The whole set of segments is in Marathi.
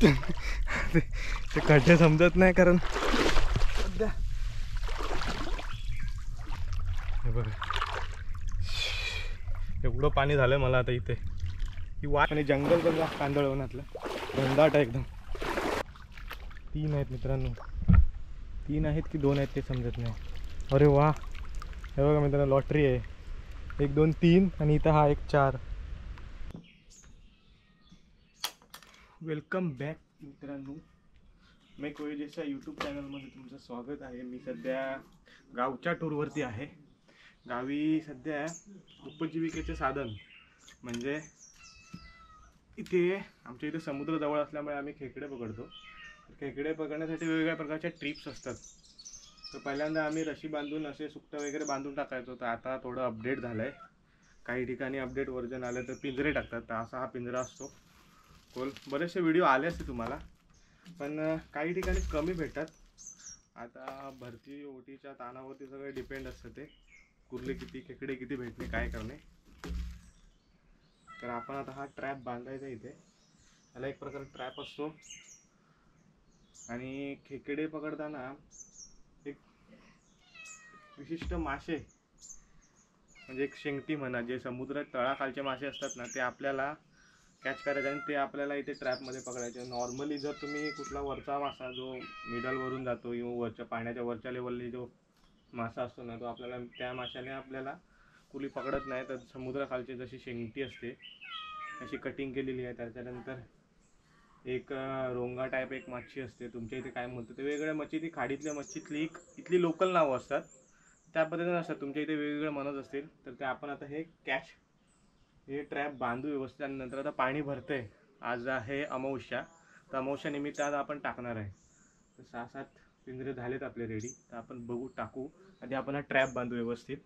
ते खड्डे समजत नाही कारण सध्या हे बघा एवढं पाणी झालं मला आता इथे ही वाट आणि जंगल बघा कांदळवनातलं घनदाट आहे एकदम. 3 आहेत मित्रांनो, 3 आहेत की 2 आहेत ते समजत नाही. अरे वा हे बघा मित्रांनो लॉटरी आहे. 1 2 3 आणि इथं हा 1 4. वेलकम बॅक मित्रांनो, मैं कोयजेच्या यूट्यूब चॅनलमध्ये तुमचं स्वागत आहे. मी सध्या गावच्या टूरवरती आहे. गावी सध्या उपजीविकेचे साधन म्हणजे इथे आमच्या इथे समुद्र जवळ असल्यामुळे आम्ही खेकडे पकडतो. खेकडे पकडण्यासाठी वेगवेगळ्या प्रकारच्या ट्रिप्स असतात. तर पहिल्यांदा आम्ही रशी बांधून असे सुकटं वगैरे बांधून टाकायचो. तर आता थोडं अपडेट झालं आहे. काही ठिकाणी अपडेट व्हर्जन आलं तर पिंजरे टाकतात. तर असा हा पिंजरा असतो खोल. बरेचसे व्हिडिओ आले असते तुम्हाला, पण काही ठिकाणी कमी भेटतात. आता भरती ओटीच्या ताणावरती सगळे डिपेंड असतं ते कुर्ले किती खेकडे किती भेटणे काय करणे. तर आपण आता हा ट्रॅप बांधायचा इथे. याला एक प्रकार ट्रॅप असतो आणि खेकडे पकडताना एक विशिष्ट मासे म्हणजे एक शेंगटी म्हणा जे समुद्रात तळाखालचे मासे असतात ना ते आपल्याला कॅच करायचे आणि ते आपल्याला इथे ट्रॅपमध्ये पकडायचे. नॉर्मली जर तुम्ही कुठला वरचा मासा जो मिडलवरून जातो किंवा वरच्या पाण्याच्या वरच्या लेवलला जो मासा असतो ना तो आपल्याला त्या माशाने आपल्याला कुली पकडत नाही. तर समुद्राखालची जशी शेंगटी असते अशी कटिंग केलेली आहे. त्याच्यानंतर एक रोंगा टाईप एक मच्छी असते, तुमच्या इथे काय म्हणतो ते वेगवेगळ्या मच्छी, ती खाडीतल्या मच्छीतली इथली लोकल नावं असतात त्या पद्धतीने असतात. तुमच्या इथे वेगवेगळे म्हणत असतील. तर ते आपण आता हे ट्रॅप बांधू व्यवस्थित आणि नंतर आता पाणी भरतंय. आज आहे अमावस्या, तर अमावस्या निमित्त आज आपण टाकणार आहे. तर 6-7 पिंजरे झालेत आपले रेडी. तर आपण बघू टाकू. आधी आपण हा ट्रॅप बांधू व्यवस्थित.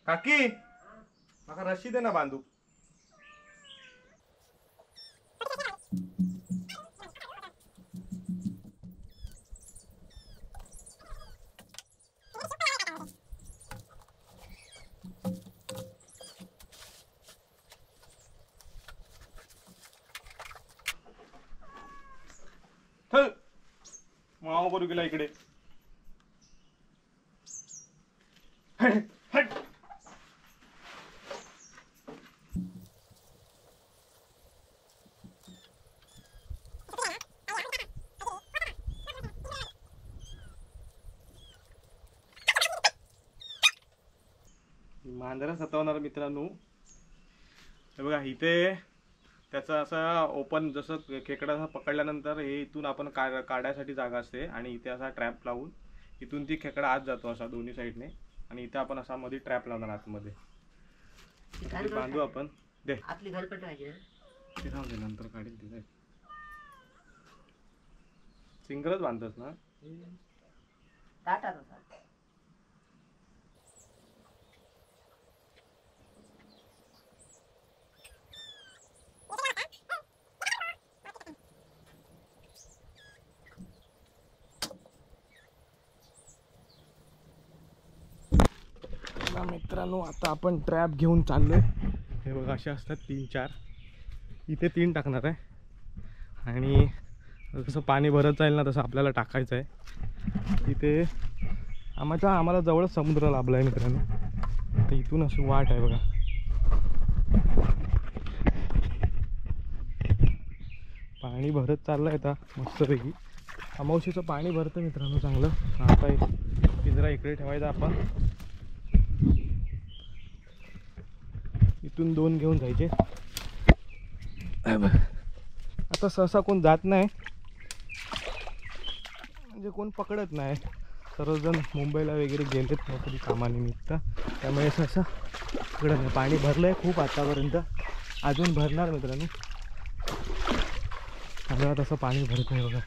काकी माका रशी दे ना बांधू. चल मावा करू गेला इकडे. हट. मांजरा सतावणार मित्रांनो. हे बघा इथे त्याचा असा ओपन जसं खेकडा पकडल्यानंतर हे इथून आपण काढायसाठी जागा असते आणि इथे असा ट्रॅप लावून इथून ती खेकडा आत जातो असा दोन्ही साईडने आणि इथे आपण असा मध्ये ट्रॅप लावणार आतमध्ये. बांधू आपण. दे आपली घरपट पाहिजे ते राहू दे नंतर काढेल तिथे. सिंगलच बांधतस ना टाटा. मित्रांनो आता आपण ट्रॅप घेऊन चाललोय. हे बघा असे असतात 3-4. इथे 3 टाकणार आहे आणि जसं पाणी भरत जाईल ना तसं आपल्याला टाकायचं आहे. इथे आम्हाला जवळच समुद्र लाभला आहे मित्रांनो. तर इथून अशी वाट आहे बघा. पाणी भरत चाललं आहे आता मस्तपैकी. अमावशीचं पाणी भरतं मित्रांनो चांगलं. आता एक पिंजरा इकडे ठेवायचा आपण. इथून 2 घेऊन जायचे. आता सहसा कोण जात नाही म्हणजे कोण पकडत नाही. सर्वजण मुंबईला वगैरे गेलेत नोकरी कामानिमित्त, त्यामुळे सहसा पकडत नाही. पाणी भरलं आहे खूप आतापर्यंत, अजून भरणार मित्रांनो. सगळ्यात असं पाणी भरत नाही बघा.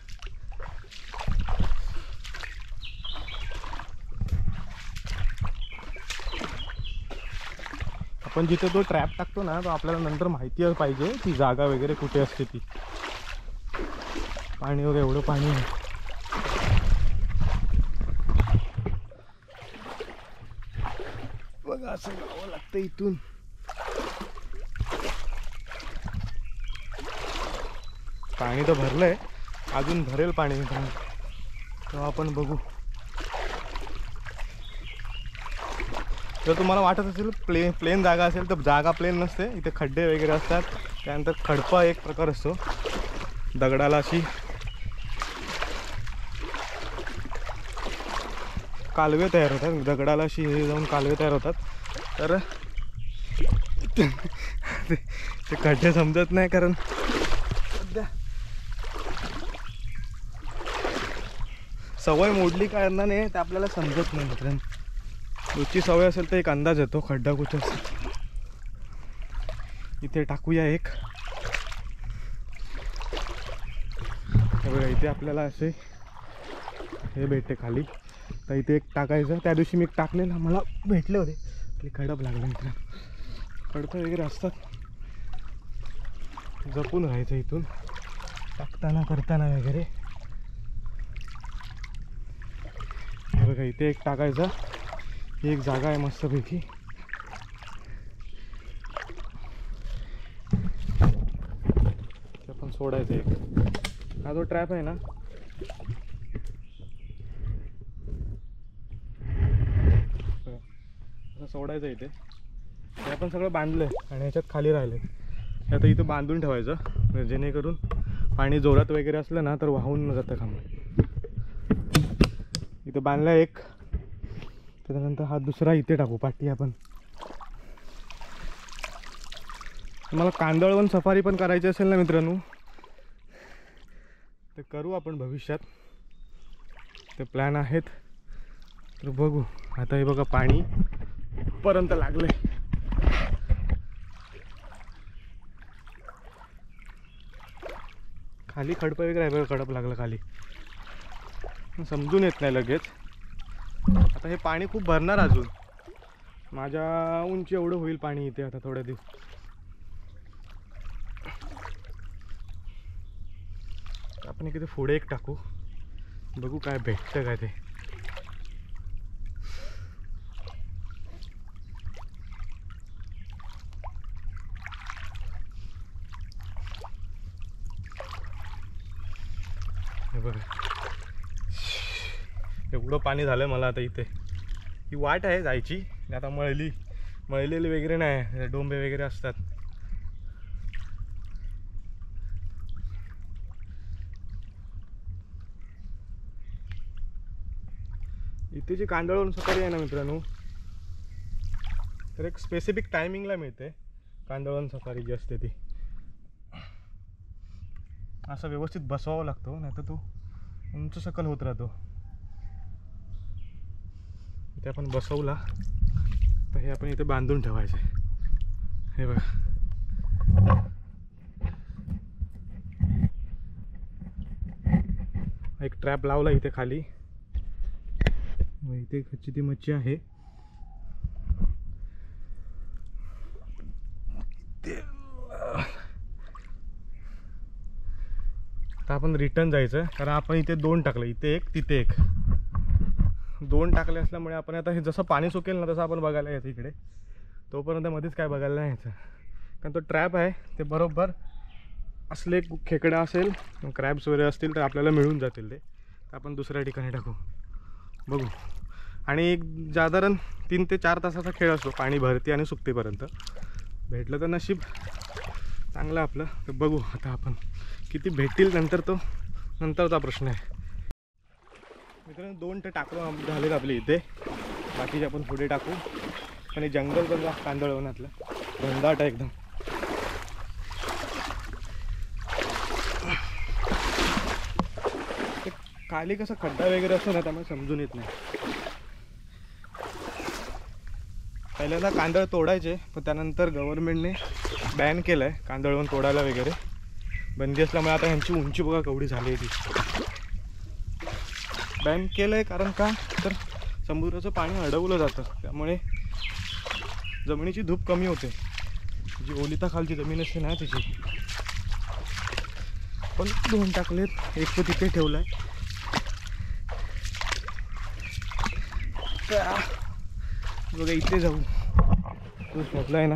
आपण जिथे तो ट्रॅप टाकतो ना तो आपल्याला नंतर माहिती पाहिजे ती जागा वगैरे कुठे असते ती. पाणी वगैरे एवढं पाणी आहे. बघा असं जावं लागतं इथून. पाणी तर भरलंय, अजून भरेल पाणी तेव्हा आपण बघू. जर तुम्हाला वाटत असेल प्लेन जागा असेल तर जागा प्लेन नसते, इथे खड्डे वगैरे असतात. त्यानंतर खडपा एक प्रकार असतो, दगडाला अशी कालवे तयार होतात, दगडाला अशी हे जाऊन कालवे तयार होतात. तर ते खड्डे समजत नाही, कारण सध्या सवय मोडली कारणाने ते आपल्याला समजत नाही. मित्रांनो, रोजची सवय असेल तर एक अंदाज येतो खड्डा कुठे असेल. इथे टाकूया एक. बघा इथे आपल्याला असे हे भेटते खाली, तर इथे एक टाकायचं. त्या दिवशी मी एक टाकलेला, मला भेटले होते, ते खडप लागले. मित्रांनो, खडपं वगैरे असतात, जपून राहायचं इथून टाकताना करताना वगैरे. बघा इथे एक टाकायचा, ही एक जागा आहे मस्तपैकी. ते पण सोडायचं एक. हा जो ट्रॅप आहे ना, असं सोडायचं इथे. हे आपण सगळं बांधलंय आणि ह्याच्यात खाली राहिले. आता इथं बांधून ठेवायचं, जेणेकरून पाणी जोरात वगैरे असलं ना तर वाहून न जातं खांब. इथं बांधला एक, त्याच्यानंतर हा दुसरा इथे टाकू पाठी आपण. मला कांदळवन सफारी पण करायची असेल ना मित्रांनो, ते करू आपण भविष्यात, ते प्लॅन आहेत. तर बघू. आता हे बघा पाणी पर्यंत लागले. खाली खडपं वगैरे आहे बघा, खडप लागलं खाली, समजून येत नाही लगेच. आता हे पाणी खूप भरणार, अजून माझ्या उंची एवढं होईल पाणी इथे आता थोड्या दिवस. आपण इथे पुढे एक टाकू, बघू काय भेटतं काय ते. हे बघा एवढं पाणी झालं मला आता इथे. ही वाट आहे जायची, आता मळलेली वगैरे नाही, डोंबे वगैरे असतात. इथे जी कांदळवन सफारी आहे ना मित्रांनो, तर एक स्पेसिफिक टायमिंगला मिळते कांदळवन सफारी जी असते ती. असं व्यवस्थित बसवावं लागतो, नाही तर तो उंच सकल होत राहतो. इथे आपण बसवला तर हे आपण इथे बांधून ठेवायचे. हे बघा एक ट्रॅप लावला इथे खाली. इथे कच्ची ती मच्छी आहे. आता आपण रिटर्न जायचं, कारण आपण इथे 2 टाकलं, इथे एक तिथे एक, 2 टाकले असल्यामुळे आपण आता हे जसं पाणी सुकेल ना तसं आपण बघायला यायचं इकडे. तोपर्यंत मध्येच काय बघायला नाही यायचं, कारण तो ट्रॅप आहे ते बरोबर असले खेकडा असेल, क्रॅब्स वगैरे असतील तर आपल्याला मिळून जातील ते. आपण दुसऱ्या ठिकाणी टाकू, बघू. आणि एक साधारण 3 ते 4 तासाचा खेळ असतो, पाणी भरती आणि सुकतेपर्यंत. भेटलं तर नशीब चांगलं आपलं. तर बघू आता आपण किती भेटतील, नंतरचा प्रश्न आहे. मित्रांनो 2 ते टाकून झालेत आपले इथे, बाकीचे आपण पुढे टाकू. आणि जंगल बघा कांदळवनातलं, घनदाट आहे एकदम. खाली कसा खड्डा वगैरे असतो ना, त्यामुळे समजून येत नाही. पहिल्यांदा कांदळ तोडायचे, पण त्यानंतर गव्हर्नमेंटने बॅन केलं आहे कांदळवन तोडायला वगैरे, बंदी असल्यामुळे आता ह्यांची उंची बघा केवढी झाली आहे ती. बॅन केलं आहे कारण का, तर समुद्राचं पाणी अडवलं जातं, त्यामुळे जमिनीची धूप कमी होते, जी ओलिताखालची जमीन असते ना त्याची. पण 2 टाकलेत, एक तर तिथे ठेवलं आहे. बघा इथे जाऊ, तो शोधला आहे ना.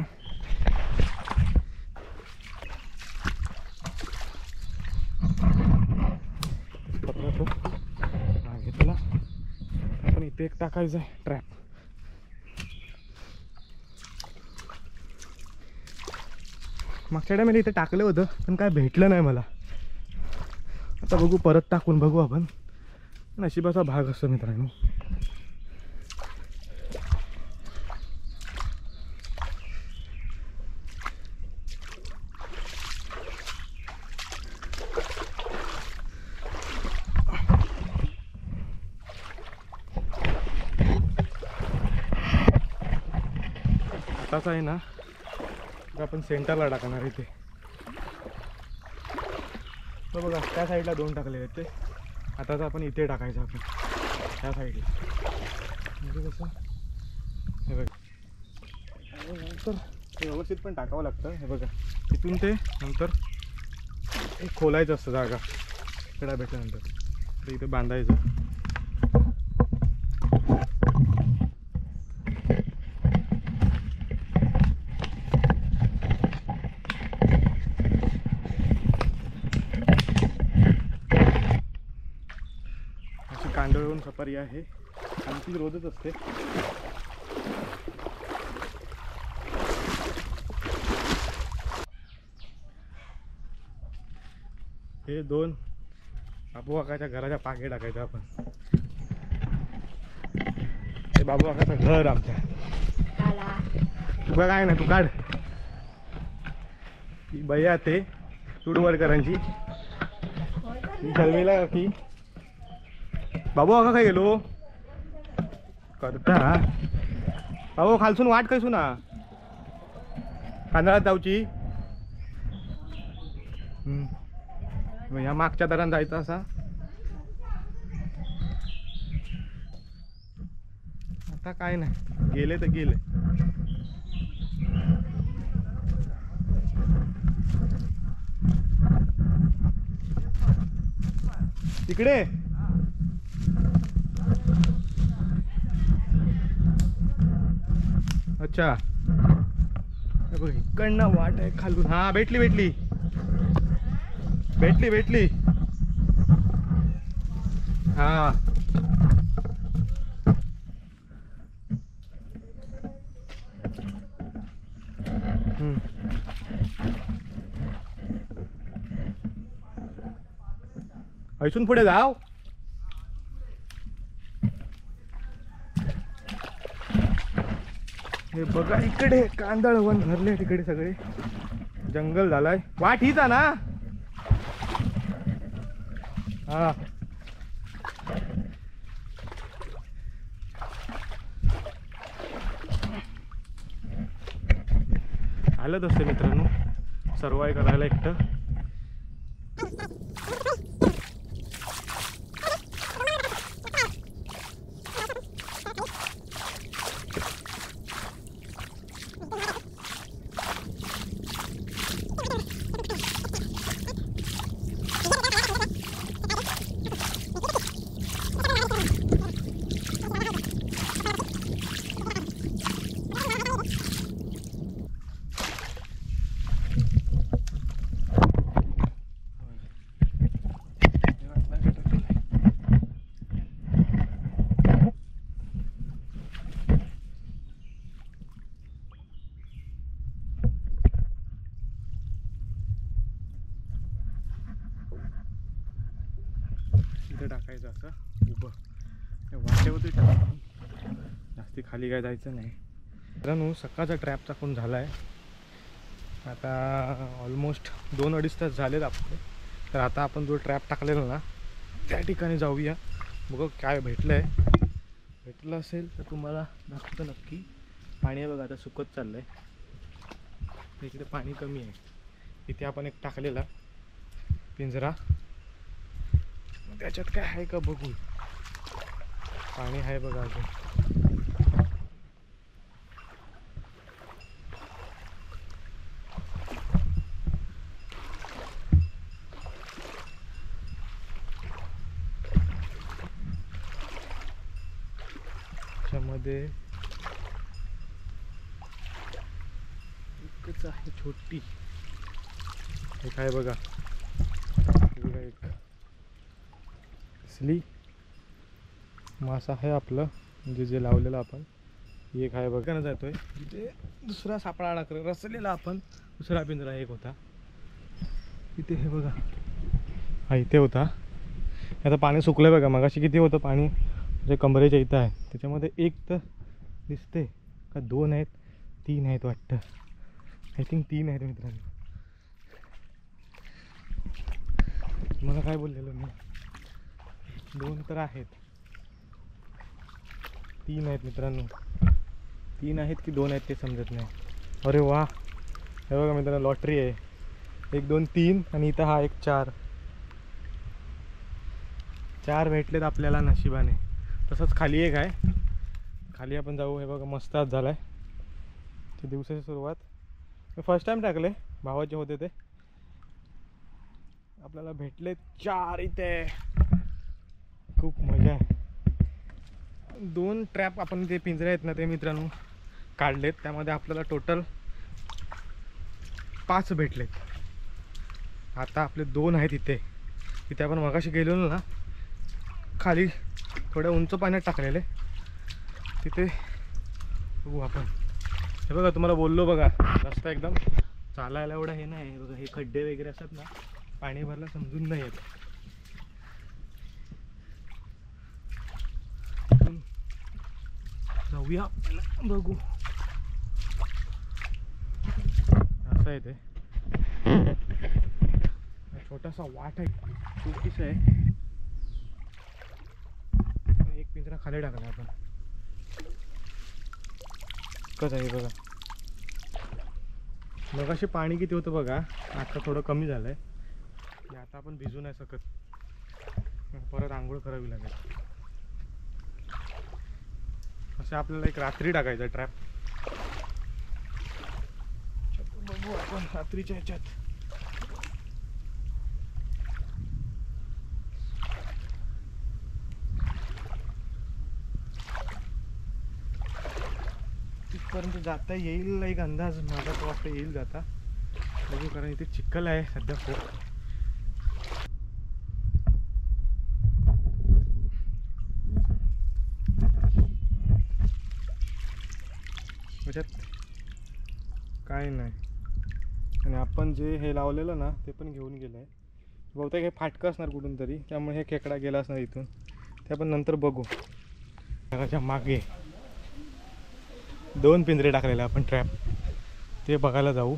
इथे एक टाकायचं आहे ट्रॅप. मागच्या टायमाला इथे टाकलं होतं पण काय भेटलं नाही मला. आता बघू, परत टाकून बघू आपण. नशिबाचा भाग असतो मित्रांनो. आताच आहे ना, आपण सेंटरला टाकणार इथे. तो बघा त्या साईडला 2 टाकले आहेत ते. आताच आपण इथे टाकायचं आपण त्या साईडला. म्हणजे कसं हे बघा, नंतर व्यवस्थित पण टाकावं लागतं. हे बघा इथून ते नंतर एक खोलायचं असतं जागा कडा भेटल्यानंतर. तर इथे बांधायचं. कांदळवरून सफारी आहे. आमची रोजच असते. हे 2 बाबू काकाच्या घराच्या पागे टाकायचं आपण. हे बाबू काकाचं घर आमच्या. तुका काय ना, तू काढ. ही बया ते तुडवरकरांची. ही जलवेला की बाबू काका काय गेलो करता. बाबू खालसून वाट कैसू ना कांदळात जाऊची. ह्या मागच्या दरान जायचं असा. आता काय नाही, गेले तर गेले. तिकडे अच्छा इकडनं वाट आहे खालून. हा भेटली भेटली भेटली भेटली. हा इथून पुढे जाव. हे बघा इकडे कांदळ वन भरले. तिकडे सगळे जंगल झालाय. वाट हीच ना. हा आलंच असते मित्रांनो सर्वाइव्ह करायला एकटं. टाकायचं असं उभं वाटेवरती टाकायचं. जास्ती खाली काय जायचं नाही. मित्रांनो सकाळचा ट्रॅप टाकून झाला आहे. आता ऑलमोस्ट 2-2.5 तास झालेत आपले. तर आता आपण जो ट्रॅप टाकलेला ना त्या ठिकाणी जाऊया. बघ काय भेटलं आहे. भेटलं असेल तर तुम्हाला दाखवतो नक्की. पाणी आहे बघा आता सुकत चाललं आहे. इकडे पाणी कमी आहे. इथे आपण एक टाकलेला पिंजरा. त्याच्यात काय आहे का बघू. पाणी आहे बघा अजून. त्याच्यामध्ये एकच आहे छोटी. हे काय बघा एक असली मासा आहे आपलं. म्हणजे जे लावलेलं आपण एक आहे बघा ना जातोय तिथे दुसरा सापळा अडकला रचलेला आपण दुसरा पिंजरा एक होता तिथे हे बघा हा इथे होता. आता पाणी सुकलं बघा मगाशी किती होतं पाणी जे कमरेच्या इथं आहे त्याच्यामध्ये एक तर दिसते का 2 आहेत 3 आहेत वाटतं. आय थिंक 3 आहेत मित्रांनो. मला काय बोललेलो मी 2 तर आहेत 3 आहेत मित्रांनो. 3 आहेत की 2 आहेत ते समजत नाही. अरे वा हे बघा मित्रांनो लॉटरी आहे. 1 2 3 आणि इथं हा एक 4 भेटलेत आपल्याला नशिबाने. तसंच खाली एक आहे खाली आपण जाऊ. हे बघा मस्त आज झाला आहे ते दिवसाची सुरुवात. मी फर्स्ट टाइम टाकले भावाचे होते ते आपल्याला भेटले 4 इथे. खूप मजा आहे. 2 ट्रॅप आपण ते पिंजरे आहेत ना ते मित्रांनो काढलेत त्यामध्ये आपल्याला टोटल 5 भेटलेत. आता आपले 2 आहेत इथे. तिथे आपण मगाशी गेलेलो ना खाली थोड्या उंच पाण्यात टाकलेले तिथे बघू आपण. हे बघा तुम्हाला बोललो बघा रस्ता एकदम चालायला एवढा हे नाही बघा. हे खड्डे वगैरे असतात ना पाणी भरला समजून नाही येत. जाऊया बघू असं आहे ते. छोटासा वाट आहे छोटीसा आहे. एक पिंजरा खाली टाकला आपण कसं आहे बघा. मगाशी पाणी किती होतं बघा आता थोडं कमी झालं आहे. आता आपण भिजू नाही शकत परत आंघोळ करावी लागेल. असं आपल्याला एक रात्री टाकायचं ट्रॅप. बघू आपण रात्रीच्या ह्याच्यात. तिथपर्यंत जाता येईल एक अंदाज माझा तो वाटतं येईल जाता बघू. कारण इथे चिखल आहे सध्या खूप. त्याच्यात काय नाही. आणि आपण जे हे लावलेलं ना ते पण घेऊन गेलं आहे. बहुतेक हे फाटकं असणार कुठून तरी त्यामुळे हे खेकडा गेला असणार इथून. ते आपण नंतर बघू. त्याच्या मागे 2 पिंजरे टाकलेले आपण ट्रॅप ते बघायला जाऊ.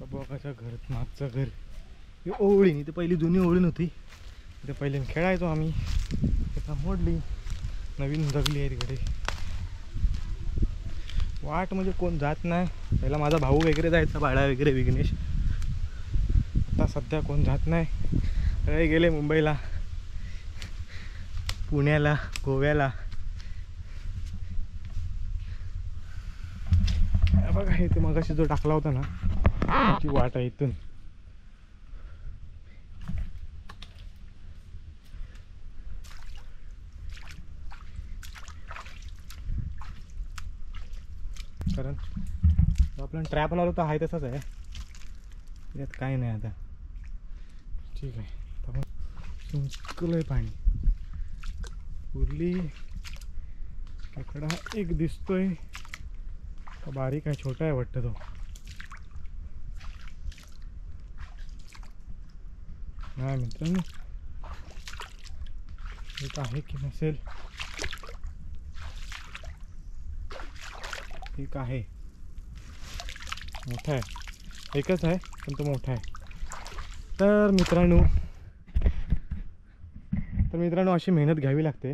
बघायचं घर मागचं घर हे ओळीन. इथे पहिली जुनी ओळीन होती इथे पहिले खेळायचो आम्ही. आता मोडली नवीन जगली आहे तिकडे. वाट म्हणजे कोण जात नाही. पहिला माझा भाऊ वगैरे जायचा बाळा वगैरे विघ्नेश. आता सध्या कोण जात नाही. सगळे गेले मुंबईला पुण्याला गोव्याला. बघा इथे मगाशी जो टाकला होता ना त्याची वाट आहे इथून. कारण आपला ट्रॅप लावला तर आहे तसाच आहे यात काही नाही. आता ठीक आहे आपण सुंकलंय पाणी. उरली खेकडा एक दिसतोय का बारीक आहे छोटा आहे वाटतं तो. नाही मित्रांनो एक आहे की नसेल. एक आहे मोठा आहे एकच आहे पण तो मोठा आहे. तर मित्रांनो अशी मेहनत घ्यावी लागते.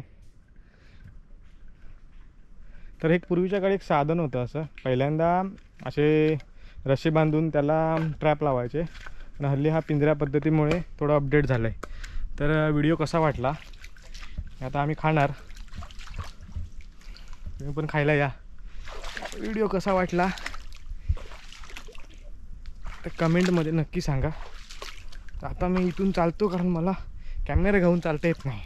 तर एक पूर्वीच्या काळी एक साधन होतं असं. पहिल्यांदा असे रस्से बांधून त्याला ट्रॅप लावायचे. आणि हल्ली हा पिंजऱ्या पद्धतीमुळे थोडा अपडेट झाला आहे. तर व्हिडिओ कसा वाटला आता आम्ही खाणार तुम्ही पण खायला या. व्हिडिओ कसा वाटला तर कमेंटमध्ये नक्की सांगा. आता मी इथून चालतो कारण मला कॅमेरा घेऊन चालता येत नाही.